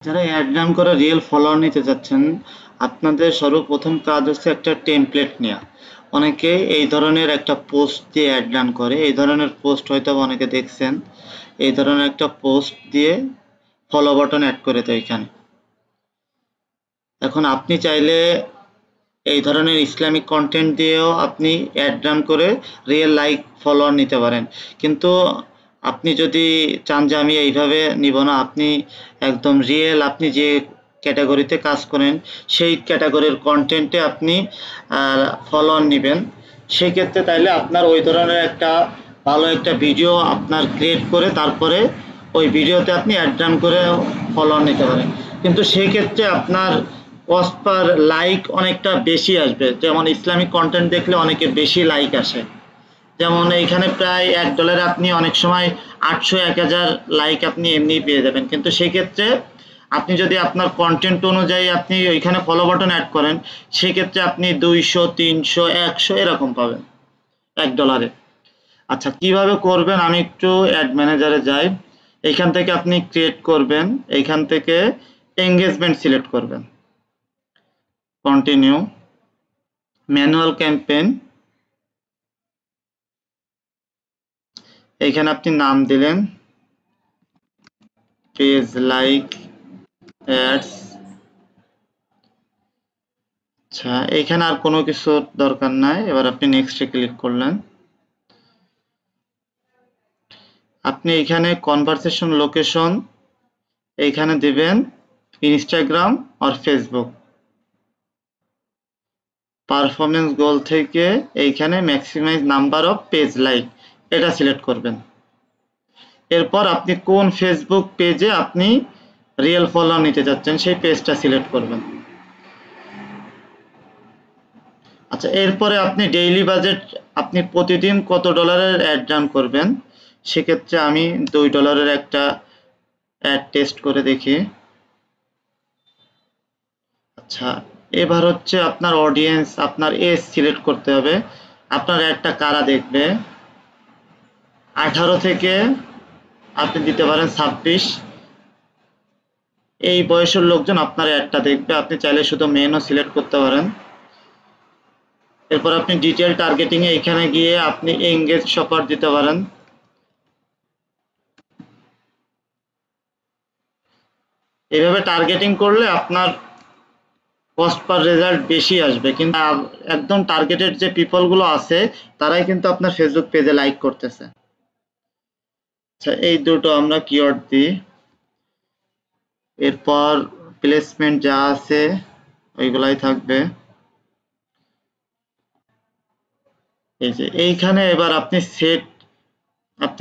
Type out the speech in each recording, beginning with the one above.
যারা add run করে real follower নিতে চাচ্ছেন, আপনাদের সর্বপ্রথম কাজ হচ্ছে একটা টেমপ্লেট নেওয়া। অনেকে এই ধরনের একটা পোস্ট দিয়ে অ্যাড রান করে, এই ধরনের পোস্ট হয়তো অনেকে দেখছেন। এই ধরনের একটা পোস্ট দিয়ে ফলো বাটন অ্যাড করে দেয় এখানে। এখন আপনি চাইলে এই ধরনের ইসলামিক কন্টেন্ট দিয়েও আপনি অ্যাড রান করে রিয়েল লাইক ফলোয়ার নিতে পারেন। কিন্তু আপনি যদি চান যে আমি এইভাবে নিব না, আপনি একদম রিয়েল, আপনি যে ক্যাটাগরিতে কাজ করেন সেই ক্যাটাগরির কন্টেন্টে আপনি ফলোয়ার নেবেন, সেই ক্ষেত্রে তাইলে আপনার ওই ধরনের একটা ভালো একটা ভিডিও আপনার ক্রিয়েট করে তারপরে ওই ভিডিওতে আপনি অ্যাড রান করে ফলোয়ার নিতে পারেন। কিন্তু সেই ক্ষেত্রে আপনার কস্ট পার লাইক অনেকটা বেশি আসবে। যেমন ইসলামিক কন্টেন্ট দেখলে অনেকে বেশি লাইক আসে, যেমন এইখানে প্রায় $1 আপনি অনেক সময় 800-1000 লাইক আপনি এমনি পেয়ে যাবেন। কিন্তু সেই ক্ষেত্রে আপনি যদি আপনার কন্টেন্ট অনুযায়ী আপনি ওইখানে ফলো বাটন অ্যাড করেন, সেক্ষেত্রে আপনি 200, 300, 100 এরকম পাবেন $1। আচ্ছা, কিভাবে করবেন আমি একটু অ্যাড ম্যানেজারে যাই। এইখান থেকে আপনি ক্রিয়েট করবেন, এইখান থেকে এঙ্গেজমেন্ট সিলেক্ট করবেন, কন্টিনিউ, ম্যানুয়াল ক্যাম্পেইন। এইখানে আপনি নাম দিলেন পেজ লাইক অ্যাডস। আচ্ছা, এইখানে আর কোনো কিছু দরকার নাই। এবার আপনি নেক্সটে ক্লিক করলেন। আপনি এইখানে কনভারসেশন লোকেশন এইখানে দিবেন ইনস্টাগ্রাম আর ফেসবুক। পারফরমেন্স গোল থেকে এইখানে maximize number of page like এটা সিলেক্ট করবেন। এরপর আপনি কোন ফেসবুক পেজে আপনি রিয়েল ফলোয়ার নিতে যাচ্ছেন সেই পেজটা সিলেক্ট করবেন। আচ্ছা, এরপরে আপনি ডেইলি বাজেট, আপনি প্রতিদিন কত ডলারের অ্যাড রান করবেন, সেক্ষেত্রে আমি $2 একটা অ্যাড টেস্ট করে দেখি। আচ্ছা, এবার হচ্ছে আপনার অডিয়েন্স, আপনার এজ সিলেক্ট করতে হবে। আপনার অ্যাডটা কারা দেখবে, 18 থেকে আপনি দিতে পারেন 26, এই বয়সের লোকজন আপনার অ্যাডটা দেখবে। আপনি চাইলে শুধু মেনও সিলেক্ট করতে পারেন। এরপর আপনি ডিটেল টার্গেটিং এ এখানে গিয়ে আপনি এঙ্গেজ শপার দিতে পারেন। এইভাবে টার্গেটিং করলে আপনার কস্ট পার রেজাল্ট বেশি আসবে। কিন্তু একদম টার্গেটেড যে পিপল গুলো আছে তারাই কিন্তু আপনার ফেসবুক পেজে লাইক করতেছে। আচ্ছা, এই দুটো আমরা কিওয়ার্ড দিই। এরপর প্লেসমেন্ট যা আছে ওইগুলাই থাকবে। এই যে এইখানে এবার আপনি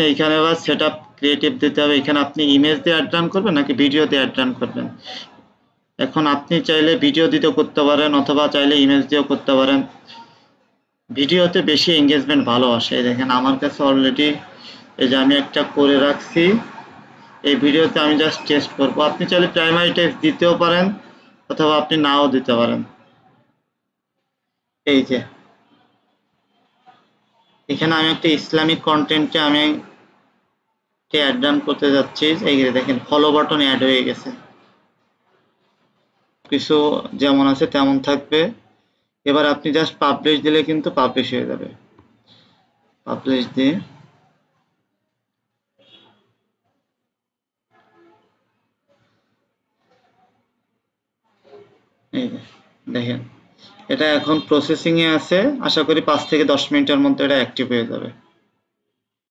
এইখানে এবার সেট আপ ক্রিয়েটিভ দিতে হবে। এখানে আপনি ইমেজ দিয়ে অ্যাড রান করবেন নাকি ভিডিও দিয়ে অ্যাড রান করবেন। এখন আপনি চাইলে ভিডিও দিতেও করতে পারেন অথবা চাইলে ইমেজ দিয়েও করতে পারেন। ভিডিওতে বেশি এঙ্গেজমেন্ট ভালো আসে। দেখেন আমার কাছে অলরেডি এই যে আমি একটা করে রাখছি, এই ভিডিওতে আমি জাস্ট টেস্ট করব। আপনি চাইলে প্রাইমারি টেক্সট দিতেও পারেন অথবা আপনি নাও দিতে পারেন। এই যে এখানে আমি একটা ইসলামিক কন্টেন্টে আমি অ্যাড রান করতে যাচ্ছি। এই যে দেখেন ফলো বাটন অ্যাড হয়ে গেছে, কিছু যেমন আছে তেমন থাকবে। এবার আপনি জাস্ট পাবলিশ দিলে কিন্তু পাবলিশ হয়ে যাবে। পাবলিশ দিয়ে এই যে দেখেন এটা এখন প্রসেসিং এ আছে। আশা করি 5 থেকে 10 মিনিটের মধ্যে এটা অ্যাক্টিভ হয়ে যাবে।